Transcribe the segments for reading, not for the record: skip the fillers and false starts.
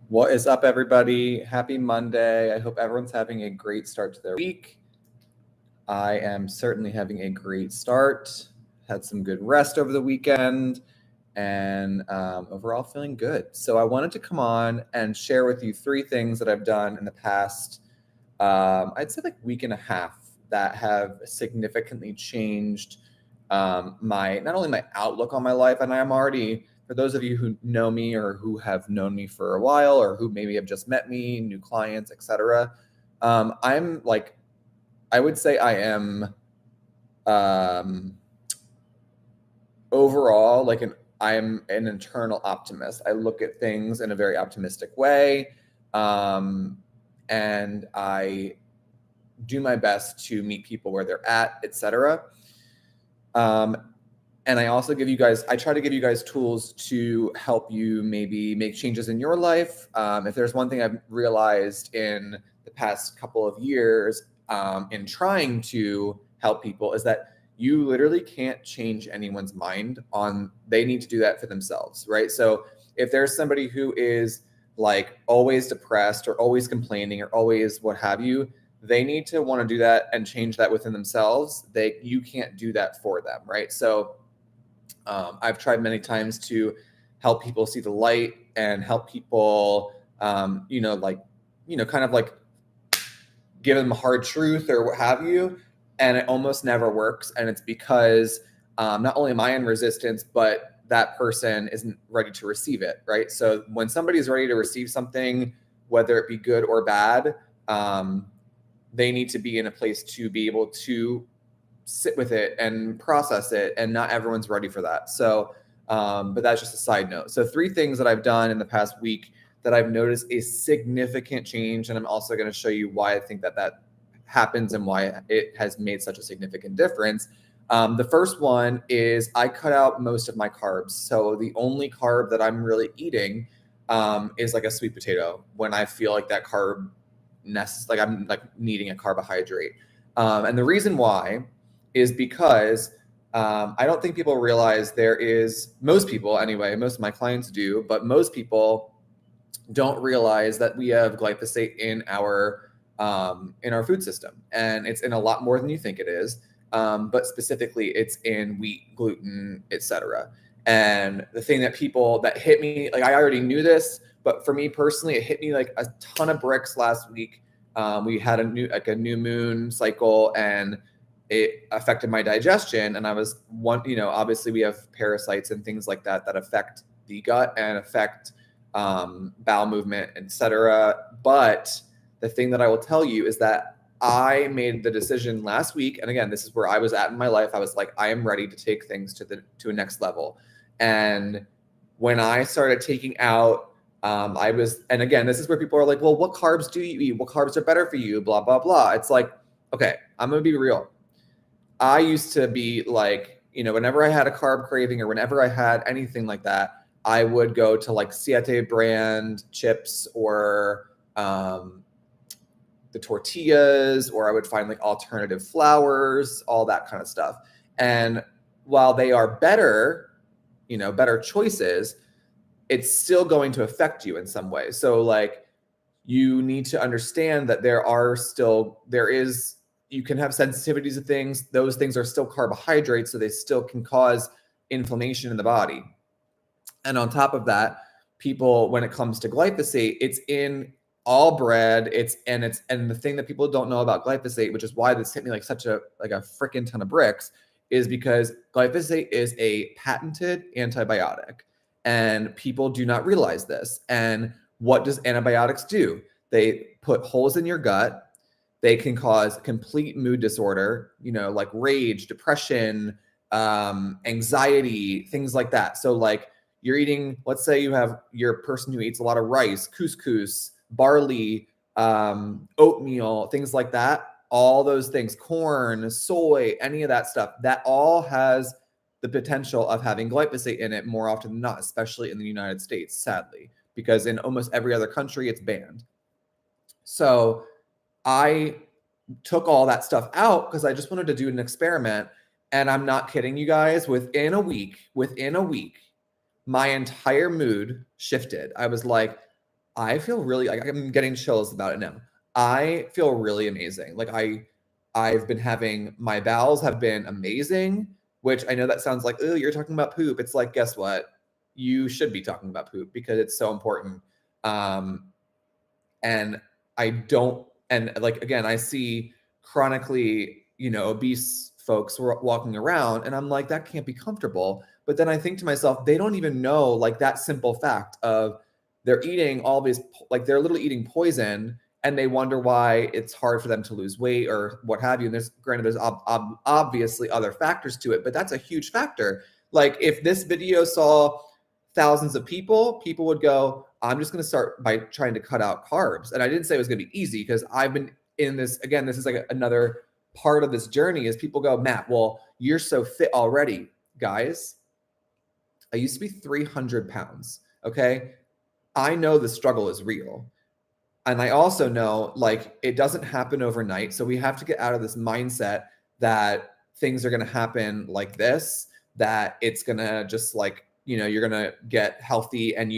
What is up, everybody? Happy Monday. I hope everyone's having a great start to their week. I am certainly having a great start. Had some good rest over the weekend and overall feeling good. So, I wanted to come on and share with you three things that I've done in the past, I'd say like week and a half, that have significantly changed my not only my outlook on my life, and I'm already, for those of you who know me or who have known me for a while or who maybe have just met me, new clients, etc. I'm like, I would say I am um, overall like I'm an internal optimist. I look at things in a very optimistic way, um, and I do my best to meet people where they're at, etc. Um, and I try to give you guys tools to help you maybe make changes in your life. If there's one thing I've realized in the past couple of years in trying to help people, is that you literally can't change anyone's mind on, they need to do that for themselves, right? So if there's somebody who is like always depressed or always complaining or always what have you, they need to want to do that and change that within themselves. You can't do that for them, right? So I've tried many times to help people see the light and help people, kind of like give them a hard truth or what have you. And it almost never works. And it's because not only am I in resistance, but that person isn't ready to receive it, right? So when somebody's ready to receive something, whether it be good or bad, they need to be in a place to be able to sit with it and process it, and not everyone's ready for that. So but that's just a side note. So three things that I've done in the past week that I've noticed a significant change, and I'm also going to show you why I think that happens and why it has made such a significant difference. The first one is I cut out most of my carbs. So the only carb that I'm really eating is like a sweet potato when I feel like that carb like I'm like needing a carbohydrate. And the reason why is because I don't think people realize most people anyway, most of my clients do, but most people don't realize that we have glyphosate in our food system, and it's in a lot more than you think it is. But specifically, it's in wheat, gluten, etc. And the thing that hit me, like I already knew this, but for me personally, it hit me like a ton of bricks last week. We had a new moon cycle, and it affected my digestion. And I was obviously we have parasites and things like that affect the gut and affect bowel movement, etc. But the thing that I will tell you is that I made the decision last week, and again, this is where I was at in my life. I was like, I am ready to take things to a next level. And when I started taking out, and again, this is where people are like, well, what carbs do you eat? What carbs are better for you? Blah, blah, blah. It's like, okay, I'm going to be real. I used to be like, whenever I had a carb craving or whenever I had anything like that, I would go to like Siete brand chips or the tortillas, or I would find like alternative flours, all that kind of stuff. And while they are better, better choices, it's still going to affect you in some way. So like you need to understand that you can have sensitivities to things. Those things are still carbohydrates, so they still can cause inflammation in the body. And on top of that, people, when it comes to glyphosate, it's in all bread. And the thing that people don't know about glyphosate, which is why this hit me like a freaking ton of bricks, is because glyphosate is a patented antibiotic, and people do not realize this. And what does antibiotics do? They put holes in your gut. They can cause complete mood disorder, like rage, depression, anxiety, things like that. So like you're eating, let's say you have your person who eats a lot of rice, couscous, barley, oatmeal, things like that. All those things, corn, soy, any of that stuff, that all has the potential of having glyphosate in it more often than not, especially in the United States, sadly, because in almost every other country, it's banned. So I took all that stuff out because I just wanted to do an experiment. And I'm not kidding you guys, within a week, my entire mood shifted. I was like, I feel really, like, I'm getting chills about it now. I feel really amazing. Like I've been having, my bowels have been amazing, which I know that sounds like, oh, you're talking about poop. It's like, guess what? You should be talking about poop because it's so important. Um, and I don't, and like, again, I see chronically, obese folks walking around, and I'm like, that can't be comfortable. But then I think to myself, they don't even know, like, that simple fact of they're eating all these, like, they're literally eating poison, and they wonder why it's hard for them to lose weight or what have you. And there's, granted, there's obviously other factors to it, but that's a huge factor. Like, if this video saw thousands of people would go, I'm just going to start by trying to cut out carbs. And I didn't say it was going to be easy, because I've been in this, again, this is like another part of this journey, is people go, Matt, well, you're so fit already. Guys, I used to be 300 pounds. Okay. I know the struggle is real. And I also know, like, it doesn't happen overnight. So we have to get out of this mindset that things are going to happen like this, that it's going to just, like, you're going to get healthy and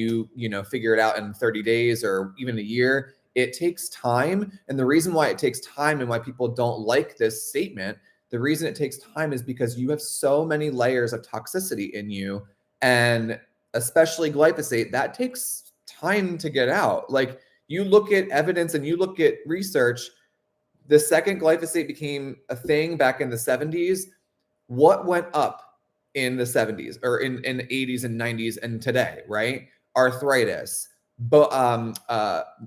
figure it out in 30 days or even a year. It takes time. And the reason why it takes time, and why people don't like this statement, the reason it takes time is because you have so many layers of toxicity in you. And especially glyphosate, that takes time to get out. Like, you look at evidence and you look at research, the second glyphosate became a thing back in the 70s, what went up in the 70s or in the 80s and 90s and today, right? Arthritis,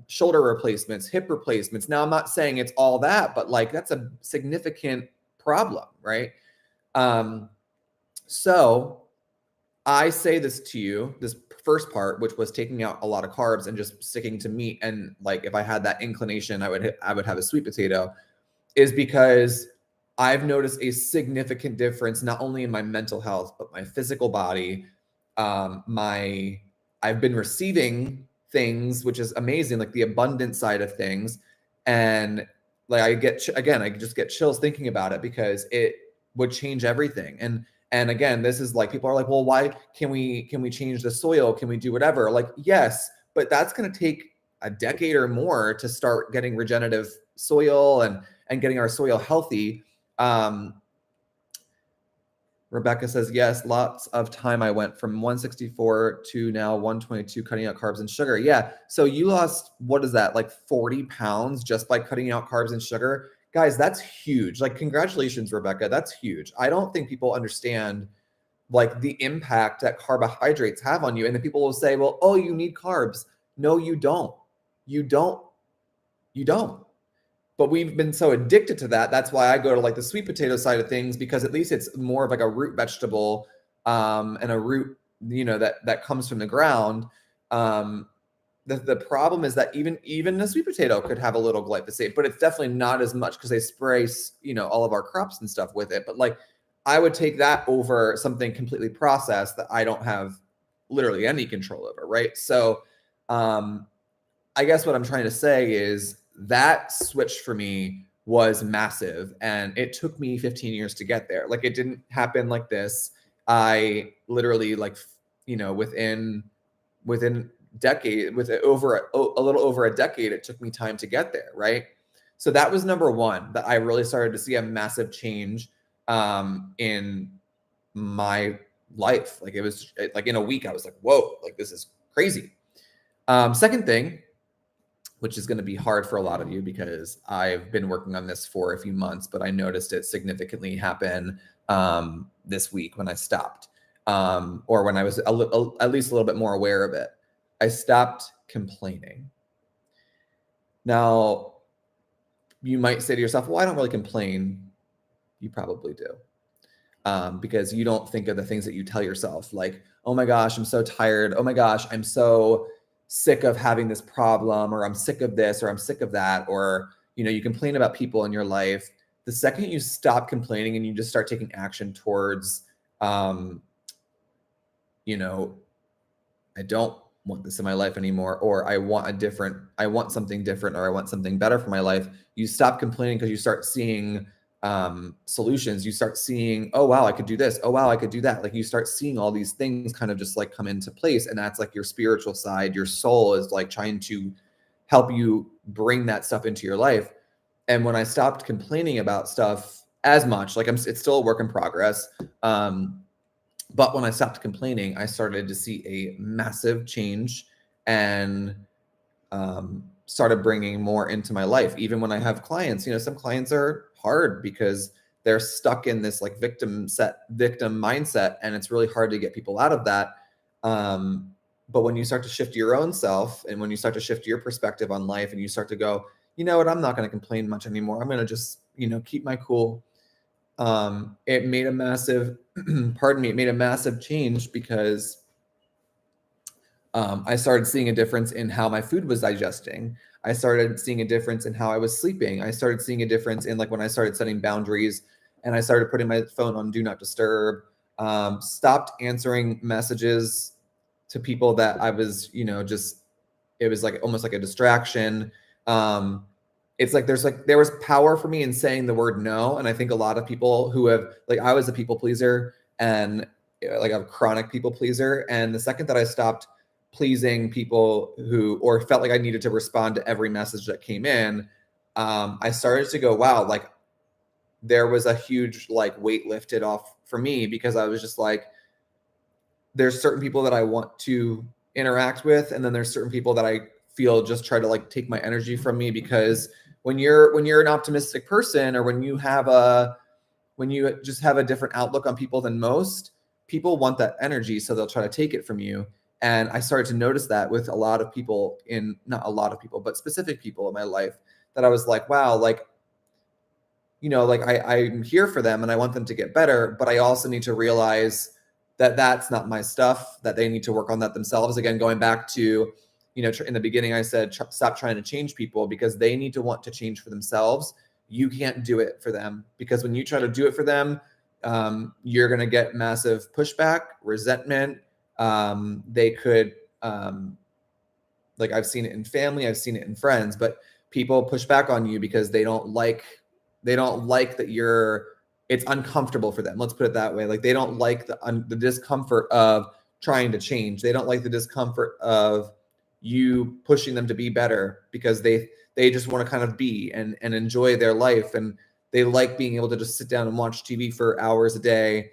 shoulder replacements, hip replacements. Now, I'm not saying it's all that, but, like, that's a significant problem, right? So I say this to you, this first part, which was taking out a lot of carbs and just sticking to meat, and, like, if I had that inclination, I would have a sweet potato, is because I've noticed a significant difference, not only in my mental health, but my physical body. I've been receiving things, which is amazing, like the abundant side of things. And, like, I just get chills thinking about it, because it would change everything. And again, this is like, people are like, well, why can we change the soil? Can we do whatever? Like, yes, but that's going to take a decade or more to start getting regenerative soil and getting our soil healthy. Rebecca says, yes, lots of time. I went from 164 to now 122, cutting out carbs and sugar. Yeah. So you lost, what is that, like 40 pounds just by cutting out carbs and sugar? Guys, that's huge. Like, congratulations, Rebecca. That's huge. I don't think people understand, like, the impact that carbohydrates have on you. And then people will say, well, oh, you need carbs. No, you don't. You don't. You don't. But we've been so addicted to that. That's why I go to, like, the sweet potato side of things, because at least it's more of like a root vegetable, and a root, that comes from the ground. The problem is that even a sweet potato could have a little glyphosate, but it's definitely not as much, because they spray, all of our crops and stuff with it. But, like, I would take that over something completely processed that I don't have literally any control over, right? So, I guess what I'm trying to say is that switch for me was massive, and it took me 15 years to get there. Like, it didn't happen like this. I literally, like, within decade, with a little over a decade, it took me time to get there, right? So that was number one, that I really started to see a massive change in my life. Like, it was like in a week, I was like, whoa, like, this is crazy. Second thing, which is going to be hard for a lot of you, because I've been working on this for a few months, but I noticed it significantly happen this week when I stopped, or when I was at least a little bit more aware of it. I stopped complaining. Now, you might say to yourself, well, I don't really complain. You probably do. Because you don't think of the things that you tell yourself, like, oh my gosh, I'm so tired. Oh my gosh, I'm so sick of having this problem, or I'm sick of this, or I'm sick of that. Or, you complain about people in your life. The second you stop complaining and you just start taking action towards, I don't want this in my life anymore, or I want something different, or I want something better for my life. You stop complaining, because you start seeing solutions, you start seeing, oh wow, I could do this, oh wow, I could do that. Like you start seeing all these things kind of just like come into place, and that's like your spiritual side. Your soul is like trying to help you bring that stuff into your life. And when I stopped complaining about stuff as much, like it's still a work in progress, but when I stopped complaining, I started to see a massive change, and started bringing more into my life. Even when I have clients, some clients are hard because they're stuck in this like victim mindset, and it's really hard to get people out of that. But when you start to shift your own self, and when you start to shift your perspective on life, and you start to go, you know what, I'm not going to complain much anymore. I'm going to just, keep my cool. It made a massive, it made a massive change, because I started seeing a difference in how my food was digesting. I started seeing a difference in how I was sleeping. I started seeing a difference in like when I started setting boundaries, and I started putting my phone on do not disturb, stopped answering messages to people that I was, it was like almost like a distraction. It's like there was power for me in saying the word no. And I think a lot of people who have, like, I was a people pleaser, and like a chronic people pleaser. And the second that I stopped pleasing people or felt like I needed to respond to every message that came in, I started to go, wow, like there was a huge like weight lifted off for me, because I was just like, there's certain people that I want to interact with, and then there's certain people that I feel just try to like take my energy from me. Because when you're an optimistic person, or when you just have a different outlook on people than most people, want that energy, so they'll try to take it from you. And I started to notice that with a lot of people, not a lot of people, but specific people in my life, that I was like, wow, like, like I'm here for them and I want them to get better, but I also need to realize that that's not my stuff, that they need to work on that themselves. Again, going back to, in the beginning, I said, stop trying to change people, because they need to want to change for themselves. You can't do it for them, because when you try to do it for them, you're going to get massive pushback, resentment. They could, like I've seen it in family, I've seen it in friends, but people push back on you because they don't like that it's uncomfortable for them. Let's put it that way. Like they don't like the discomfort of trying to change. They don't like the discomfort of you pushing them to be better, because they just want to kind of be and enjoy their life. And they like being able to just sit down and watch TV for hours a day.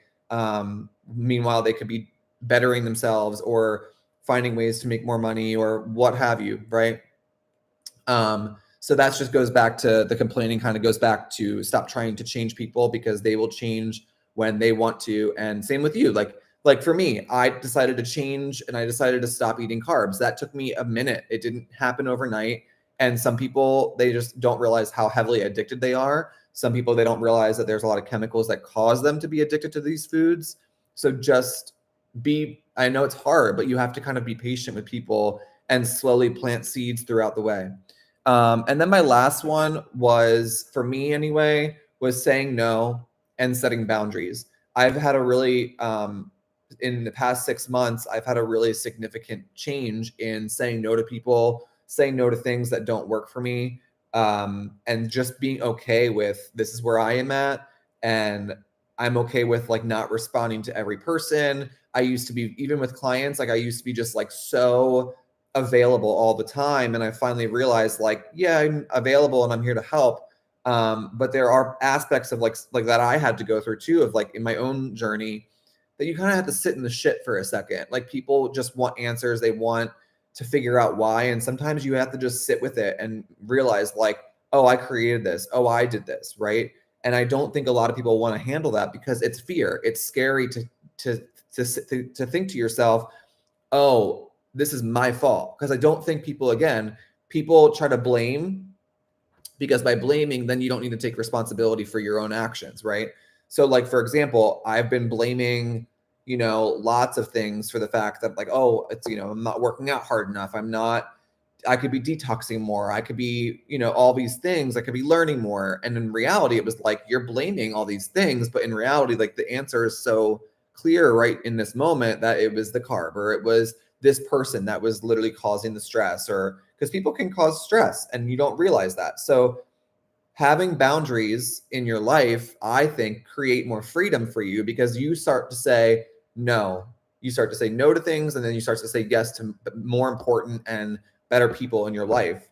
Meanwhile, they could be bettering themselves or finding ways to make more money or what have you, right? So that just goes back to the complaining, kind of goes back to stop trying to change people, because they will change when they want to. And same with you. Like for me, I decided to change, and I decided to stop eating carbs. That took me a minute. It didn't happen overnight. And some people, they just don't realize how heavily addicted they are. Some people, they don't realize that there's a lot of chemicals that cause them to be addicted to these foods. So just I know it's hard, but you have to kind of be patient with people and slowly plant seeds throughout the way. And then my last one was, for me anyway, was saying no and setting boundaries. I've had a really, in the past 6 months, I've had a really significant change in saying no to people, saying no to things that don't work for me, and just being okay with, this is where I am at. And I'm okay with like not responding to every person. I used to be, even with clients, like I used to be just like so available all the time. And I finally realized, like, yeah, I'm available and I'm here to help. But there are aspects of like that I had to go through too, of like in my own journey, that you kind of have to sit in the shit for a second. Like people just want answers. They want to figure out why. And sometimes you have to just sit with it and realize like, oh, I created this. Oh, I did this. Right. And I don't think a lot of people want to handle that, because it's fear. It's scary to think to yourself, oh, this is my fault. Because I don't think people try to blame, because by blaming, then you don't need to take responsibility for your own actions, right? So like, for example, I've been blaming, lots of things for the fact that like, oh, it's, I'm not working out hard enough. I could be detoxing more. I could be, all these things. I could be learning more. And in reality, it was like, you're blaming all these things. But in reality, like the answer is so clear right in this moment, that it was the carb, or it was this person that was literally causing the stress, or because people can cause stress and you don't realize that. So having boundaries in your life, I think, create more freedom for you because you start to say no. You start to say no to things, and then you start to say yes to more important and better people in your life.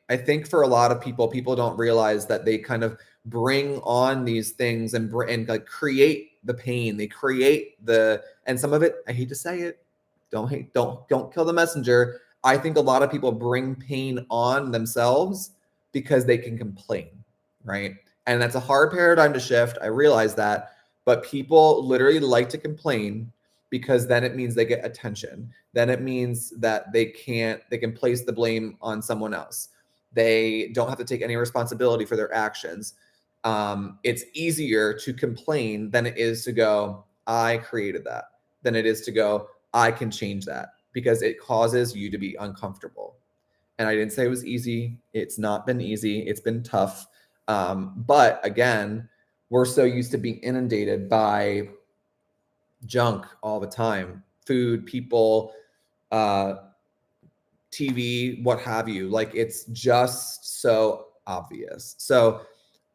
I think for a lot of people don't realize that they kind of bring on these things and like create the pain. They create and some of it, I hate to say it, don't kill the messenger. I think a lot of people bring pain on themselves because they can complain, right? And that's a hard paradigm to shift. I realize that, but people literally like to complain because then it means they get attention. Then it means that they can place the blame on someone else. They don't have to take any responsibility for their actions. It's easier to complain than it is to go, I created that, than it is to go, I can change that, because it causes you to be uncomfortable. And I didn't say it was easy. It's not been easy. It's been tough. But again, we're so used to being inundated by junk all the time, food, people, TV, what have you. Like, it's just so obvious. So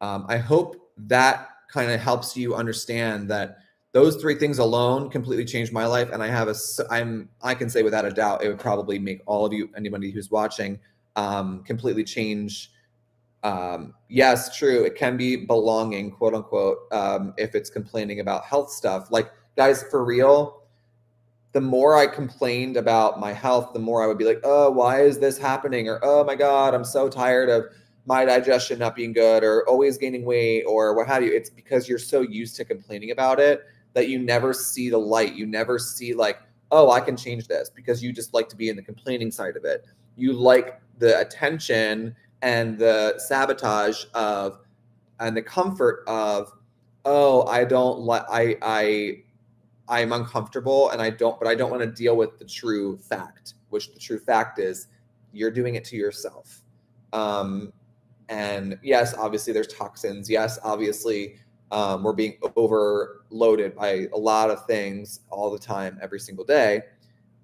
I hope that kind of helps you understand that those three things alone completely changed my life. And I can say without a doubt, it would probably make all of you, anybody who's watching, completely change. Yes, true. It can be belonging, quote unquote, if it's complaining about health stuff. Like, guys, for real, the more I complained about my health, the more I would be like, oh, why is this happening? Or, oh my God, I'm so tired of my digestion not being good, or always gaining weight, or what have you. It's because you're so used to complaining about it that you never see the light. You never see like, oh, I can change this, because you just like to be in the complaining side of it. You like the attention and the sabotage of, and the comfort of, oh, I'm uncomfortable and I don't want to deal with the true fact, which the true fact is you're doing it to yourself. And yes, obviously there's toxins. Yes, obviously we're being overloaded by a lot of things all the time, every single day.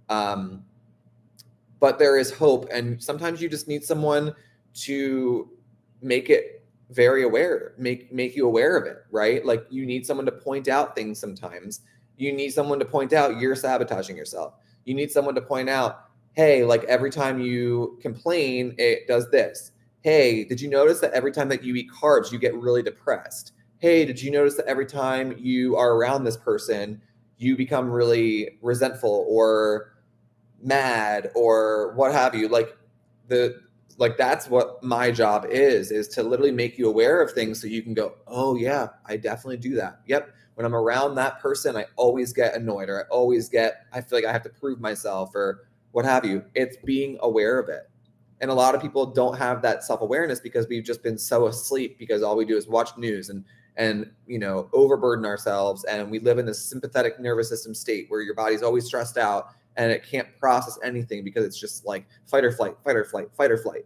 But there is hope. And sometimes you just need someone to make it very aware, make you aware of it, right? Like, you need someone to point out things sometimes. You need someone to point out you're sabotaging yourself. You need someone to point out, hey, like, every time you complain, it does this. Hey, did you notice that every time that you eat carbs, you get really depressed? Hey, did you notice that every time you are around this person, you become really resentful or mad or what have you? That's what my job is to literally make you aware of things so you can go, oh yeah, I definitely do that. Yep. When I'm around that person, I always get annoyed, or I feel like I have to prove myself, or what have you. It's being aware of it. And a lot of people don't have that self-awareness because we've just been so asleep, because all we do is watch news and overburden ourselves. And we live in this sympathetic nervous system state where your body's always stressed out and it can't process anything, because it's just like fight or flight, fight or flight, fight or flight.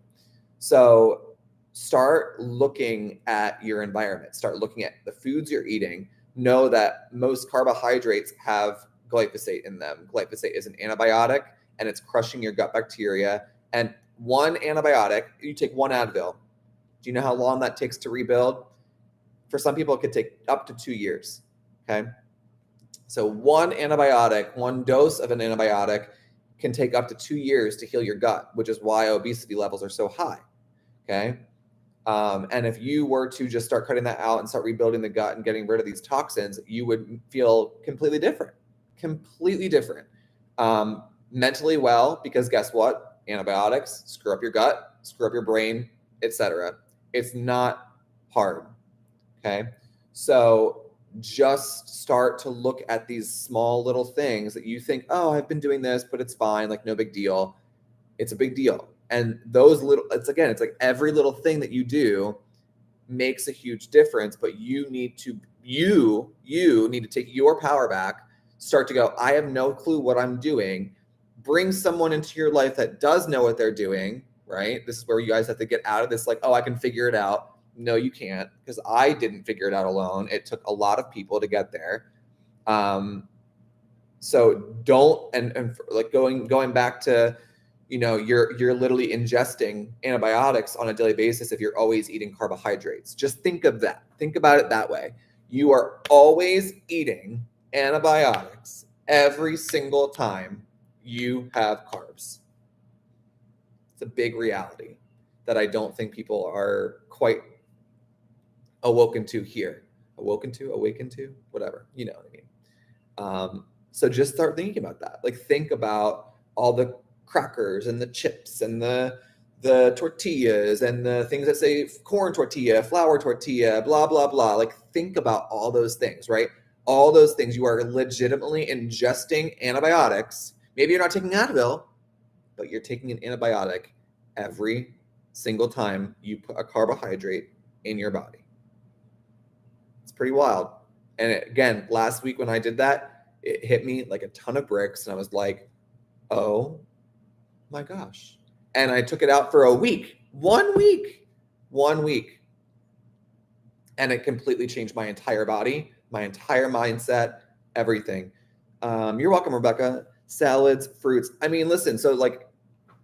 So start looking at your environment. Start looking at the foods you're eating. Know that most carbohydrates have glyphosate in them. Glyphosate is an antibiotic, and it's crushing your gut bacteria. And one antibiotic, you take one Advil. Do you know how long that takes to rebuild? For some people, it could take up to 2 years. Okay. So one dose of an antibiotic can take up to 2 years to heal your gut, which is why obesity levels are so high. Okay. And if you were to just start cutting that out and start rebuilding the gut and getting rid of these toxins, you would feel completely different. Mentally well, because guess what? Antibiotics screw up your gut, screw up your brain, etc. It's not hard. Okay. So just start to look at these small little things that you think, oh, I've been doing this, but it's fine. Like, no big deal. It's a big deal. And it's like every little thing that you do makes a huge difference, but you need to take your power back, start to go, I have no clue what I'm doing. Bring someone into your life that does know what they're doing, right? This is where you guys have to get out of this, like, oh, I can figure it out. No, you can't, because I didn't figure it out alone. It took a lot of people to get there. So don't, and like going back to, you're literally ingesting antibiotics on a daily basis if you're always eating carbohydrates. Just think of that. Think about it that way. You are always eating antibiotics every single time you have carbs. It's a big reality that I don't think people are quite awakened to, whatever, you know what I mean? So just start thinking about that. Like, think about all the crackers and the chips and the tortillas and the things that say corn tortilla, flour tortilla, blah, blah, blah. Like, think about all those things, right? All those things. You are legitimately ingesting antibiotics. Maybe you're not taking Advil, but you're taking an antibiotic every single time you put a carbohydrate in your body. It's pretty wild. And again, last week when I did that, it hit me like a ton of bricks, and I was like, oh my gosh. And I took it out for a week, 1 week, and it completely changed my entire body, my entire mindset, everything. You're welcome, Rebecca. Salads, fruits. I mean, listen, so like,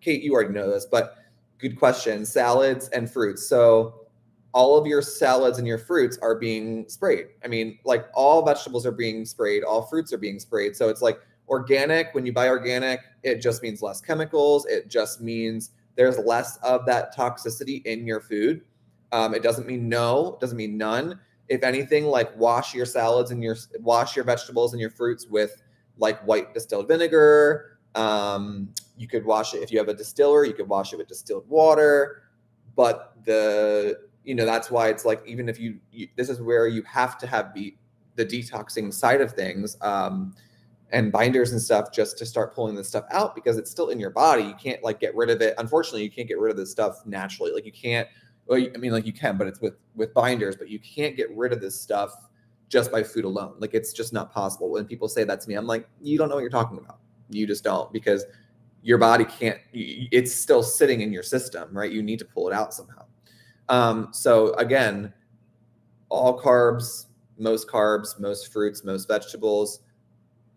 Kate, you already know this, but good question. Salads and fruits. So all of your salads and your fruits are being sprayed. I mean, like, all vegetables are being sprayed, all fruits are being sprayed. So it's like organic. When you buy organic, it just means less chemicals. It just means there's less of that toxicity in your food. It doesn't mean no, it doesn't mean none. If anything, like, wash your vegetables and your fruits with like white distilled vinegar. You could wash it if you have a distiller, you could wash it with distilled water. But that's why it's like, even if you this is where you have to have the detoxing side of things, and binders and stuff, just to start pulling this stuff out, because it's still in your body. You can't like get rid of it. Unfortunately, you can't get rid of this stuff naturally. Like, you can't, well, I mean, like, you can, but it's with binders, but you can't get rid of this stuff just by food alone. Like, it's just not possible. When people say that to me, I'm like, you don't know what you're talking about. You just don't, because your body can't, it's still sitting in your system, right? You need to pull it out somehow. So again, all carbs, most fruits, most vegetables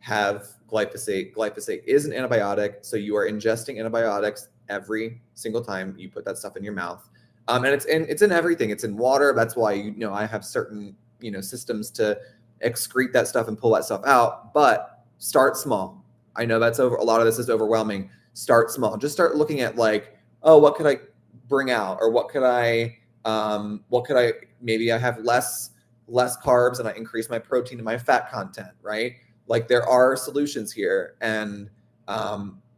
have glyphosate. Glyphosate is an antibiotic. So you are ingesting antibiotics every single time you put that stuff in your mouth. And it's in everything. It's in water. That's why, I have certain, systems to excrete that stuff and pull that stuff out, but start small. I know a lot of this is overwhelming. Start small. Just start looking at like, oh, what could I bring out? Or maybe I have less carbs and I increase my protein and my fat content, right? Like, there are solutions here. And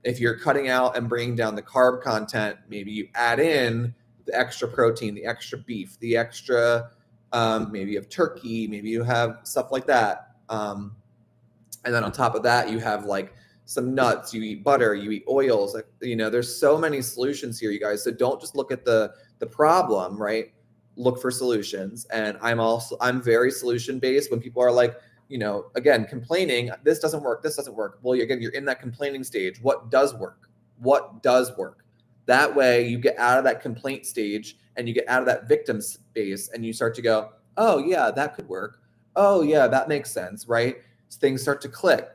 if you're cutting out and bringing down the carb content, maybe you add in the extra protein, the extra beef, the extra, maybe you have turkey, maybe you have stuff like that. And then on top of that, you have like some nuts, you eat butter, you eat oils. Like, there's so many solutions here, you guys. So don't just look at the problem, right? Look for solutions. And I'm very solution based. When people are like, again, complaining, this doesn't work. Well, again, you're in that complaining stage. What does work? That way you get out of that complaint stage and you get out of that victim space, and you start to go, oh yeah, that could work. Oh yeah, that makes sense, right? Things start to click.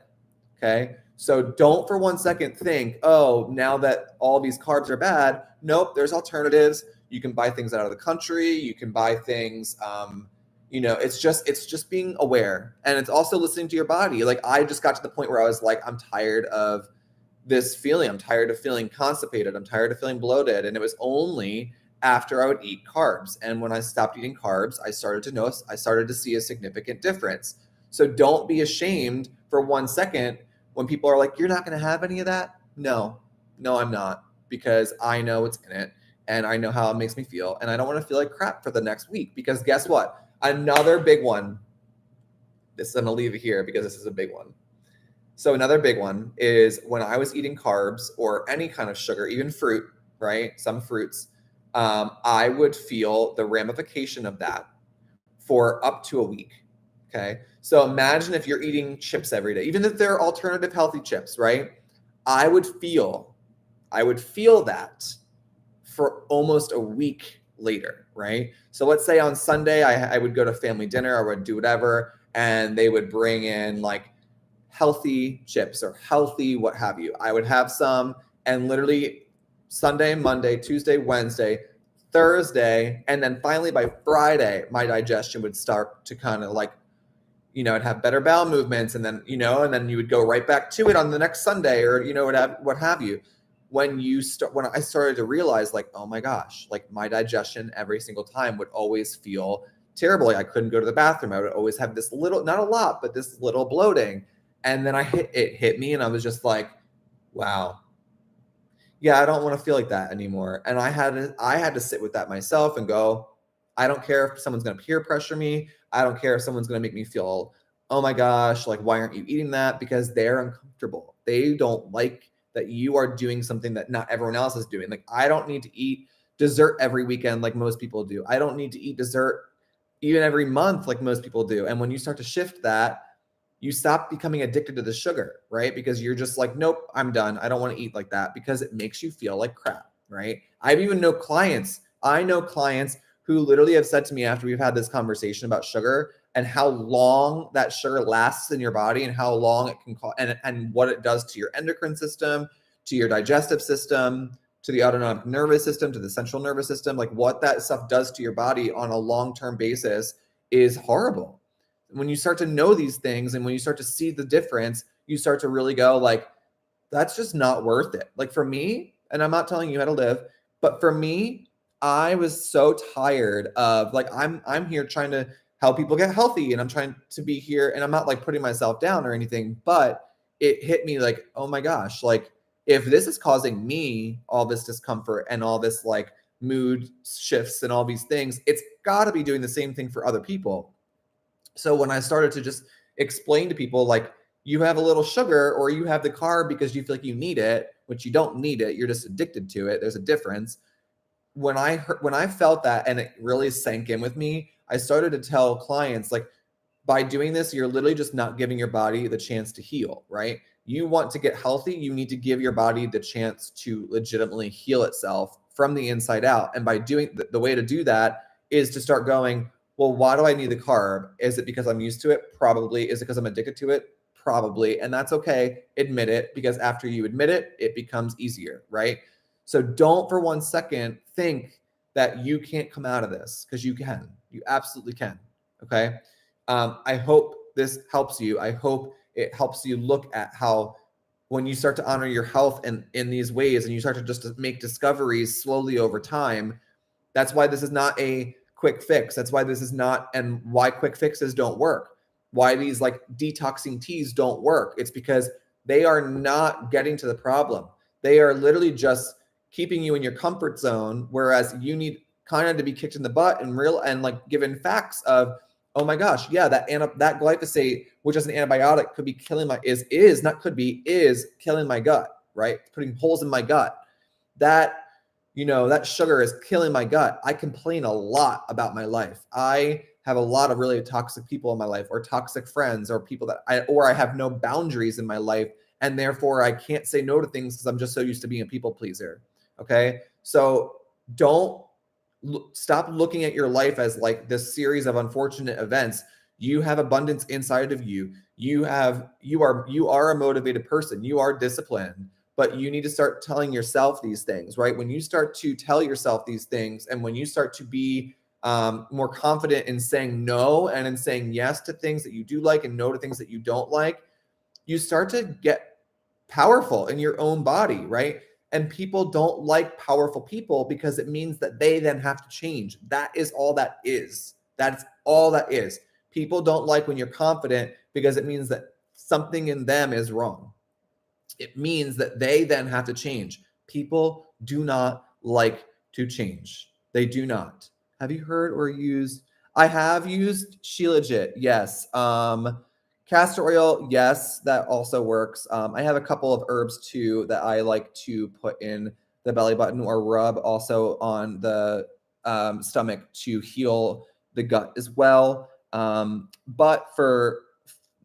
Okay. So don't for 1 second think, oh, now that all these carbs are bad. Nope. There's alternatives. You can buy things out of the country. You can buy things, it's just being aware. And it's also listening to your body. Like, I just got to the point where I was like, I'm tired of this feeling. I'm tired of feeling constipated. I'm tired of feeling bloated. And it was only after I would eat carbs. And when I stopped eating carbs, I started to see a significant difference. So don't be ashamed for 1 second when people are like, you're not going to have any of that. No, I'm not, because I know what's in it and I know how it makes me feel. And I don't want to feel like crap for the next week, because guess what? Another big one. I'm going to leave it here because this is a big one. So another big one is when I was eating carbs or any kind of sugar, even fruit, right? Some fruits, I would feel the ramification of that for up to a week. Okay. So imagine if you're eating chips every day, even if they're alternative healthy chips, right? I would feel that for almost a week later, right? So let's say on Sunday, I would go to family dinner, I would do whatever, and they would bring in like healthy chips or healthy what have you. I would have some, and literally Sunday, Monday, Tuesday, Wednesday, Thursday, and then finally by Friday, my digestion would start to kind of like, it'd have better bowel movements, and then, and then you would go right back to it on the next Sunday, or, what have you. When I started to realize, like, oh my gosh, like my digestion every single time would always feel terrible. Like I couldn't go to the bathroom. I would always have this little, not a lot, but this little bloating. And then it hit me, and I was just like, wow, yeah, I don't want to feel like that anymore. And I had to sit with that myself and go, I don't care if someone's going to peer pressure me. I don't care if someone's going to make me feel, oh my gosh, like, why aren't you eating that? Because they're uncomfortable. They don't like that you are doing something that not everyone else is doing. Like, I don't need to eat dessert every weekend like most people do. I don't need to eat dessert even every month like most people do. And when you start to shift that, you stop becoming addicted to the sugar, right? Because you're just like, nope, I'm done. I don't want to eat like that, because it makes you feel like crap, right? I know clients who literally have said to me after we've had this conversation about sugar and how long that sugar lasts in your body and how long it can cause, and what it does to your endocrine system, to your digestive system, to the autonomic nervous system, to the central nervous system, like what that stuff does to your body on a long-term basis is horrible. When you start to know these things and when you start to see the difference, you start to really go like, that's just not worth it. Like for me, and I'm not telling you how to live, but for me, I was so tired of like, I'm here trying to help people get healthy, and I'm trying to be here, and I'm not like putting myself down or anything, but it hit me like, oh my gosh, like if this is causing me all this discomfort and all this like mood shifts and all these things, it's got to be doing the same thing for other people. So when I started to just explain to people, like, you have a little sugar or you have the carb because you feel like you need it, which you don't need it, you're just addicted to it. There's a difference. When I felt that and it really sank in with me, I started to tell clients, like, by doing this, you're literally just not giving your body the chance to heal, right? You want to get healthy, you need to give your body the chance to legitimately heal itself from the inside out. And by doing the way to do that is to start going, well, why do I need the carb? Is it because I'm used to it? Probably. Is it because I'm addicted to it? Probably. And that's okay. Admit it, because after you admit it, it becomes easier, right? So don't for 1 second think that you can't come out of this, because you can. You absolutely can. Okay. I hope this helps you. I hope it helps you look at how, when you start to honor your health in these ways, and you start to just make discoveries slowly over time. That's why this is not a quick fix. That's why this is not, and why quick fixes don't work. Why these like detoxing teas don't work. It's because they are not getting to the problem. They are literally just keeping you in your comfort zone, whereas you need kind of to be kicked in the butt and like given facts of, oh my gosh, yeah, that glyphosate, which is an antibiotic, could be killing is killing my gut, right? Putting holes in my gut. That sugar is killing my gut. I complain a lot about my life. I have a lot of really toxic people in my life, or toxic friends, or people that I have no boundaries in my life. And therefore I can't say no to things because I'm just so used to being a people pleaser. Okay. So don't stop looking at your life as like this series of unfortunate events. You have abundance inside of you. You are a motivated person. You are disciplined. But you need to start telling yourself these things, right? When you start to tell yourself these things, and when you start to be more confident in saying no and in saying yes to things that you do like and no to things that you don't like, you start to get powerful in your own body, right? And people don't like powerful people because it means that they then have to change. That is all that is. That's all that is. People don't like when you're confident because it means that something in them is wrong. It means that they then have to change. People do not like to change. They do not. Have you heard or used? I have used Shilajit. Yes. Castor oil. Yes, that also works. I have a couple of herbs too that I like to put in the belly button or rub also on the stomach to heal the gut as well. But for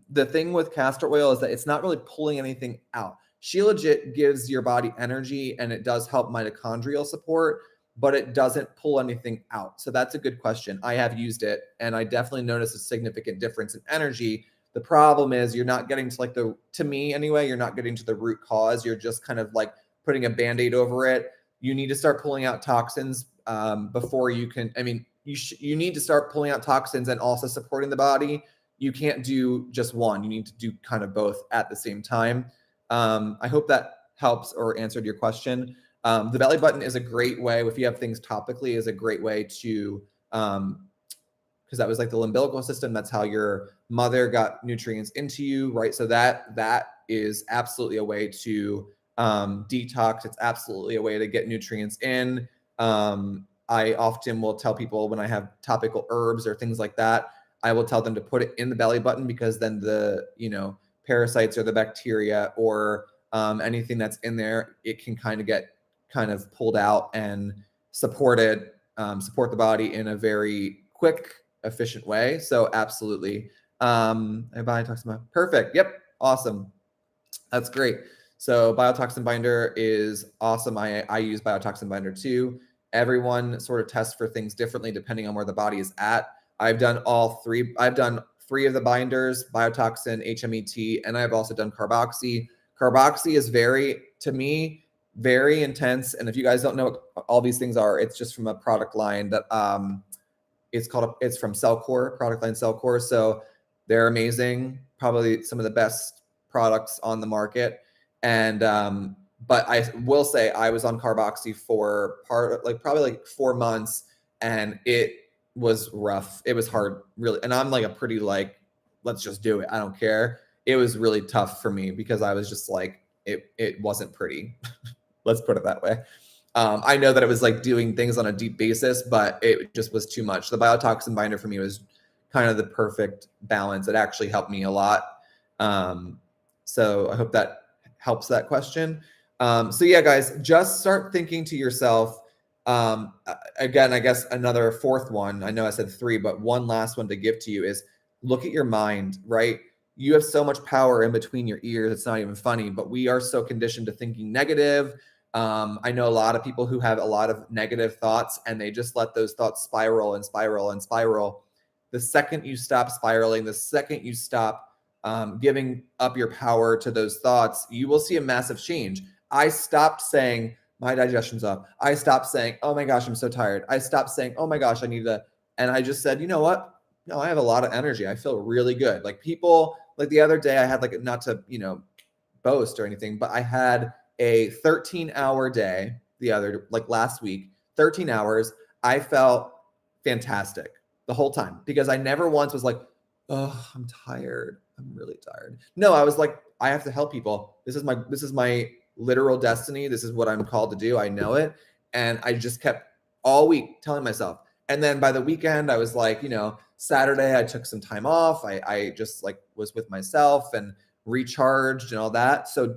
the thing with castor oil is that it's not really pulling anything out. Shilajit gives your body energy and it does help mitochondrial support, but it doesn't pull anything out. So that's a good question. I have used it and I definitely noticed a significant difference in energy. The problem is you're not getting to to me anyway, you're not getting to the root cause. You're just kind of like putting a Band-Aid over it. you need to start pulling out toxins before you can. I mean, you need to start pulling out toxins and also supporting the body. You can't do just one. You need to do kind of both at the same time. I hope that helps or answered your question. The belly button is a great way, if you have things topically, is a great way to, because that was like the umbilical system. That's how your mother got nutrients into you, right? So that is absolutely a way to detox. It's absolutely a way to get nutrients in. I often will tell people when I have topical herbs or things like that, I will tell them to put it in the belly button, because then the, parasites or the bacteria or anything that's in there, it can get pulled out and support the body in a very quick, efficient way. So absolutely. Biotoxin binder. Perfect. Yep. Awesome. That's great. So biotoxin binder is awesome. I use biotoxin binder too. Everyone sort of tests for things differently depending on where the body is at. I've done all three. I've done 3 of the binders: biotoxin, HMET, and I've also done carboxy. Carboxy is to me, very intense. And if you guys don't know what all these things are, it's just from a product line that it's from Cellcore, product line Cellcore. So they're amazing, probably some of the best products on the market. And but I will say I was on carboxy for probably 4 months, and it was rough. It was hard, really. And I'm like a pretty let's just do it, I don't care. It was really tough for me because I was just like, it wasn't pretty. Let's put it that way. I know that it was like doing things on a deep basis, but it just was too much. The biotoxin binder for me was kind of the perfect balance. It actually helped me a lot. So I hope that helps that question. So yeah, guys, just start thinking to yourself, again, I guess another 4th one, I know I said 3, but one last one to give to you is look at your mind, right? You have so much power in between your ears. It's not even funny, but we are so conditioned to thinking negative. I know a lot of people who have a lot of negative thoughts, and they just let those thoughts spiral and spiral and spiral. The second you stop spiraling, the second you stop giving up your power to those thoughts, you will see a massive change. I stopped saying, my digestion's up. I stopped saying, oh my gosh, I'm so tired. I stopped saying, oh my gosh, I need to. And I just said, you know what? No, I have a lot of energy. I feel really good. Like people, like the other day I had not to, boast or anything, but I had a 13-hour day last week, 13 hours. I felt fantastic the whole time because I never once was like, oh, I'm tired. I'm really tired. No, I was like, I have to help people. This is my literal destiny. This is what I'm called to do. I know it. And I just kept all week telling myself. And then by the weekend, I was like, Saturday, I took some time off. I just was with myself and recharged and all that. So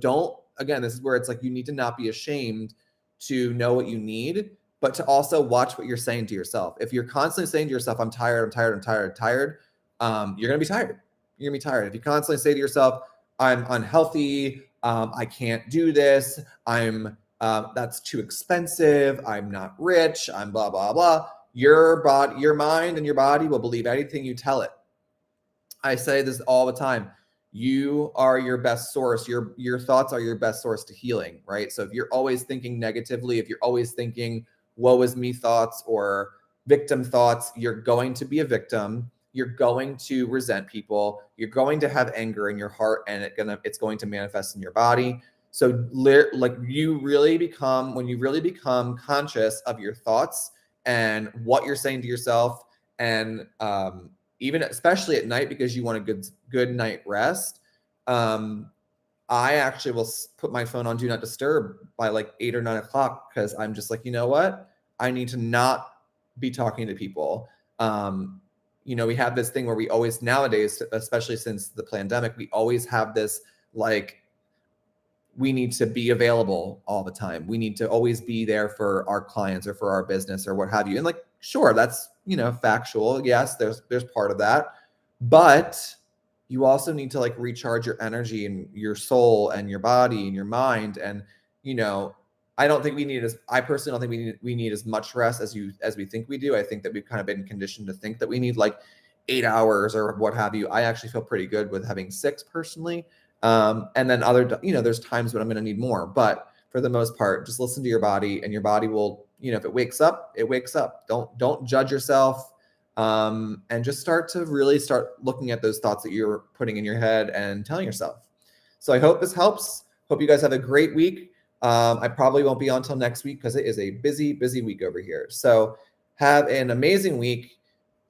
again, this is where it's like, you need to not be ashamed to know what you need, but to also watch what you're saying to yourself. If you're constantly saying to yourself, I'm tired, I'm tired, I'm tired, I'm tired, you're going to be tired. You're going to be tired. If you constantly say to yourself, I'm unhealthy, I can't do this, that's too expensive, I'm not rich, I'm blah, blah, blah. Your mind and your body will believe anything you tell it. I say this all the time. You are your best source. Your thoughts are your best source to healing, right? So if you're always thinking negatively, if you're always thinking woe is me thoughts or victim thoughts, you're going to be a victim. You're going to resent people. You're going to have anger in your heart, and it's going to manifest in your body. So when you really become conscious of your thoughts and what you're saying to yourself, and even especially at night because you want a good night rest, I actually will put my phone on do not disturb by 8 or 9 o'clock because I'm just like, you know what? I need to not be talking to people. We have this thing where we always nowadays, especially since the pandemic, we always have this we need to be available all the time. We need to always be there for our clients or for our business or what have you. And sure, that's, factual. Yes, there's part of that, but you also need to recharge your energy and your soul and your body and your mind. And, I personally don't think we need as much rest as we think we do. I think that we've kind of been conditioned to think that we need 8 hours or what have you. I actually feel pretty good with having 6 personally. And then there's times when I'm going to need more, but for the most part. Just listen to your body, and your body will, if it wakes up, it wakes up. Don't judge yourself. And just start looking at those thoughts that you're putting in your head and telling yourself. So I hope this helps. Hope you guys have a great week. I probably won't be on until next week because it is a busy, busy week over here. So have an amazing week.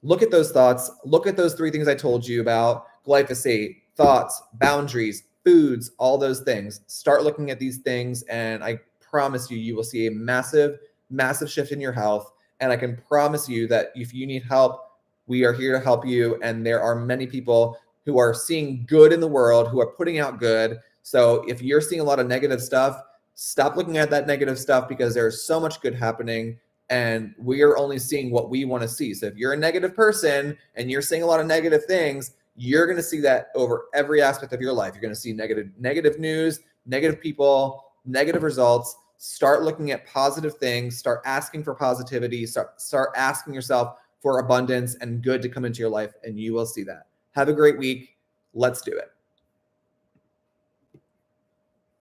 Look at those thoughts. Look at those 3 things I told you about: glyphosate, thoughts, boundaries, foods, all those things. Start looking at these things, and I promise you will see a massive, massive shift in your health. And I can promise you that if you need help, we are here to help you. And there are many people who are seeing good in the world, who are putting out good. So if you're seeing a lot of negative stuff, stop looking at that negative stuff, because there's so much good happening, and we are only seeing what we want to see. So if you're a negative person and you're seeing a lot of negative things, you're going to see that over every aspect of your life. You're going to see negative news, negative people, negative results. Start looking at positive things. Start asking for positivity. Start asking yourself for abundance and good to come into your life, and you will see that. Have a great week. Let's do it.